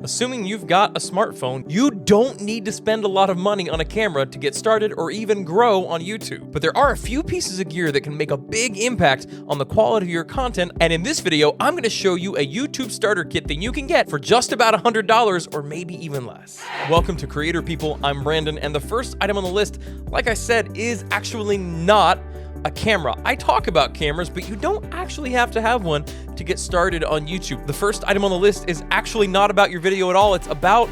Assuming you've got a smartphone, you don't need to spend a lot of money on a camera to get started or even grow on YouTube. But there are a few pieces of gear that can make a big impact on the quality of your content, and in this video, I'm going to show you a YouTube starter kit that you can get for just about $100 or maybe even less. Welcome to Creator People, I'm Brandon, and the first item on the list, like I said, is actually not a camera. I talk about cameras, but you don't actually have to have one to get started on YouTube. The first item on the list is actually not about your video at all. It's about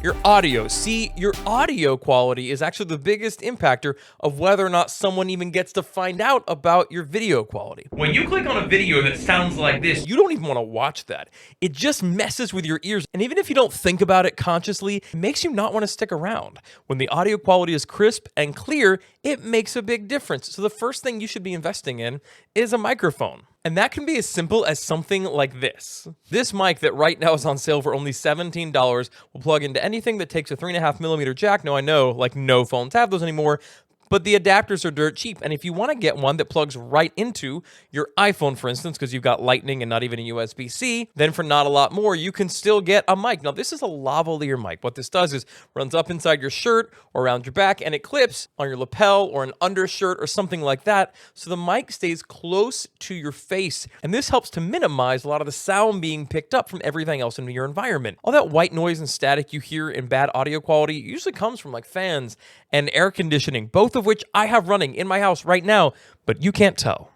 your audio. See, your audio quality is actually the biggest impactor of whether or not someone even gets to find out about your video quality. When you click on a video that sounds like this, you don't even want to watch that. It just messes with your ears. And even if you don't think about it consciously, it makes you not want to stick around. When the audio quality is crisp and clear, it makes a big difference. So the first thing you should be investing in is a microphone. And that can be as simple as something like this. This mic that right now is on sale for only $17 will plug into anything that takes a 3.5mm jack. Now I know, like, no phones have those anymore, but the adapters are dirt cheap. And if you want to get one that plugs right into your iPhone, for instance, because you've got Lightning and not even a USB-C, then for not a lot more, you can still get a mic. Now, this is a lavalier mic. What this does is runs up inside your shirt or around your back, and it clips on your lapel or an undershirt or something like that, so the mic stays close to your face. And this helps to minimize a lot of the sound being picked up from everything else in your environment. All that white noise and static you hear in bad audio quality usually comes from like fans and air conditioning, both of which I have running in my house right now, but you can't tell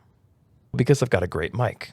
because I've got a great mic.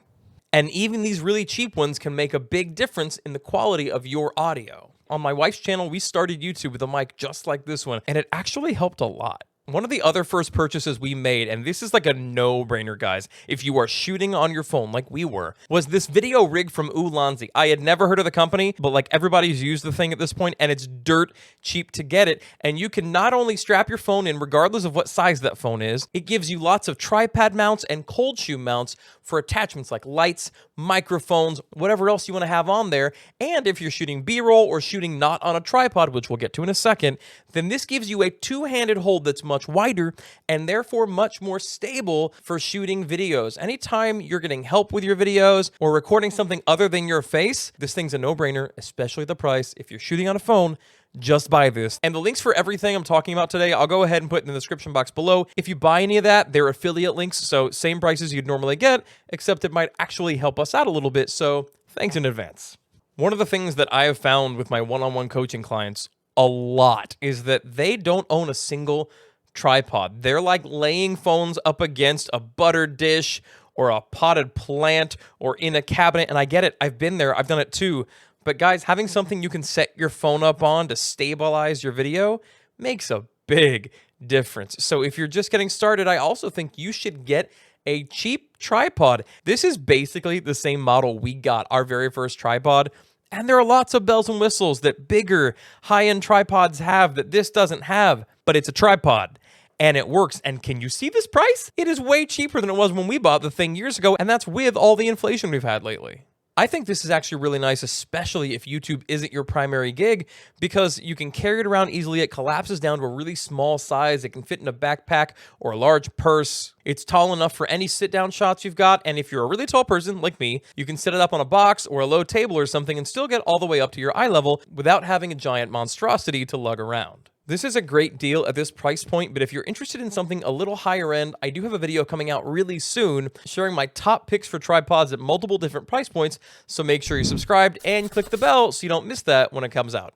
And even these really cheap ones can make a big difference in the quality of your audio. On my wife's channel, we started YouTube with a mic just like this one, and it actually helped a lot. One of the other first purchases we made, and this is like a no-brainer, guys, if you are shooting on your phone like we were, was this video rig from Ulanzi. I had never heard of the company, but like everybody's used the thing at this point, and it's dirt cheap to get it. And you can not only strap your phone in, regardless of what size that phone is, it gives you lots of tripod mounts and cold shoe mounts for attachments like lights, microphones, whatever else you want to have on there. And if you're shooting B-roll or shooting not on a tripod, which we'll get to in a second, then this gives you a two-handed hold that's much wider and therefore much more stable for shooting videos. Anytime you're getting help with your videos or recording something other than your face, this thing's a no-brainer, especially the price. If you're shooting on a phone, just buy this. And the links for everything I'm talking about today, I'll go ahead and put in the description box below. If you buy any of that, they're affiliate links, so same prices you'd normally get, except it might actually help us out a little bit, so thanks in advance. One of the things that I have found with my one-on-one coaching clients a lot is that they don't own a single tripod. They're like laying phones up against a butter dish or a potted plant or in a cabinet, and I get it. I've been there. I've done it too. But guys, having something you can set your phone up on to stabilize your video makes a big difference. So if you're just getting started, I also think you should get a cheap tripod. This is basically the same model we got, our very first tripod. And there are lots of bells and whistles that bigger high-end tripods have that this doesn't have, but it's a tripod. And it works. And can you see this price? It is way cheaper than it was when we bought the thing years ago, and that's with all the inflation we've had lately. I think this is actually really nice, especially if YouTube isn't your primary gig, because you can carry it around easily. It collapses down to a really small size. It can fit in a backpack or a large purse. It's tall enough for any sit-down shots you've got, and if you're a really tall person like me, you can set it up on a box or a low table or something and still get all the way up to your eye level without having a giant monstrosity to lug around. This is a great deal at this price point, but if you're interested in something a little higher end, I do have a video coming out really soon sharing my top picks for tripods at multiple different price points, so make sure you're subscribed and click the bell so you don't miss that when it comes out.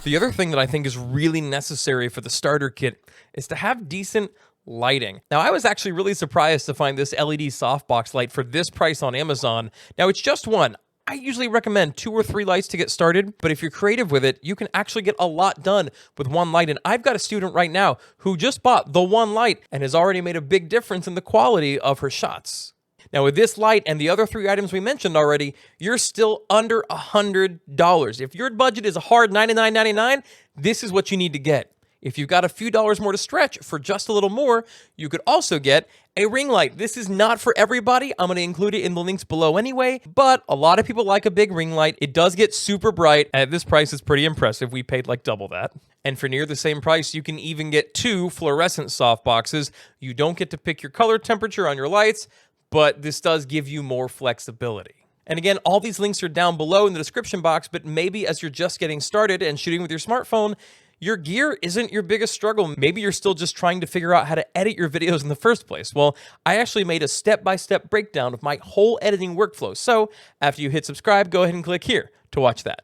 The other thing that I think is really necessary for the starter kit is to have decent lighting. Now, I was actually really surprised to find this LED softbox light for this price on Amazon. Now, it's just one. I usually recommend 2 or 3 lights to get started, but if you're creative with it, you can actually get a lot done with one light. And I've got a student right now who just bought the one light and has already made a big difference in the quality of her shots. Now, with this light and the other 3 items we mentioned already, you're still under $100. If your budget is a hard $99.99, this is what you need to get. If you've got a few dollars more to stretch for just a little more, you could also get a ring light. This is not for everybody. I'm going to include it in the links below anyway, but a lot of people like a big ring light. It does get super bright. At this price, it's pretty impressive. We paid like double that. And for near the same price, you can even get 2 fluorescent softboxes. You don't get to pick your color temperature on your lights, but this does give you more flexibility. And again, all these links are down below in the description box, but maybe as you're just getting started and shooting with your smartphone, your gear isn't your biggest struggle. Maybe you're still just trying to figure out how to edit your videos in the first place. Well, I actually made a step-by-step breakdown of my whole editing workflow. So after you hit subscribe, go ahead and click here to watch that.